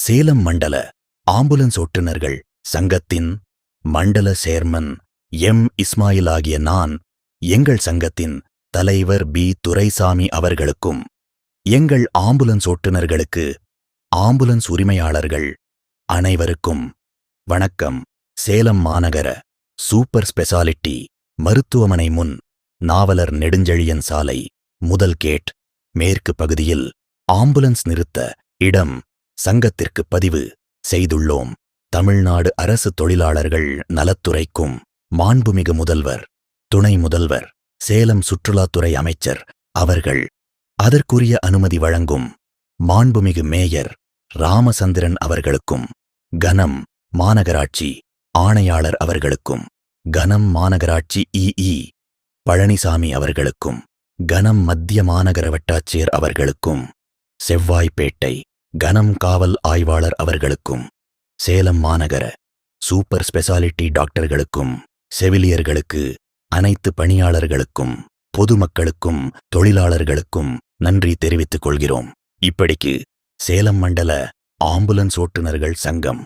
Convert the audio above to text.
சேலம் மண்டல ஆம்புலன்ஸ் ஓட்டுநர்கள் சங்கத்தின் மண்டல சேர்மன் எம். இஸ்மாயில் ஆகிய நான் எங்கள் சங்கத்தின் தலைவர் பி. துரைசாமி அவர்களுக்கும் எங்கள் ஆம்புலன்ஸ் ஓட்டுநர்களுக்கு ஆம்புலன்ஸ் உரிமையாளர்கள் அனைவருக்கும் வணக்கம். சேலம் மாநகர சூப்பர் ஸ்பெஷாலிட்டி மருத்துவமனை முன் நாவலர் நெடுஞ்செழியன் சாலை முதல் கேட் மேற்கு பகுதியில் ஆம்புலன்ஸ் நிறுத்த இடம் சங்கத்திற்கு பதிவு செய்துள்ளோம். தமிழ்நாடு அரசு தொழிலாளர்கள் நலத்துறைக்கும் மாண்புமிகு முதல்வர், துணை முதல்வர், சேலம் சுற்றுலாத்துறை அமைச்சர் அவர்கள் அதற்குரிய அனுமதி வழங்கும் மாண்புமிகு மேயர் ராமச்சந்திரன் அவர்களுக்கும், கனம் மாநகராட்சி ஆணையாளர் அவர்களுக்கும், கனம் மாநகராட்சி இ. பழனிசாமி அவர்களுக்கும், கனம் மத்திய மாநகர வட்டாட்சியர் அவர்களுக்கும், செவ்வாய்ப்பேட்டை கனம் காவல் ஆய்வாளர் அவர்களுக்கும், சேலம் மாநகர சூப்பர் ஸ்பெஷாலிட்டி டாக்டர்களுக்கும், செவிலியர்களுக்கு, அனைத்து பணியாளர்களுக்கும், பொதுமக்களுக்கும், தொழிலாளர்களுக்கும் நன்றி தெரிவித்துக் கொள்கிறோம். இப்படிக்கு சேலம் மண்டல ஆம்புலன்ஸ் ஓட்டுநர்கள் சங்கம்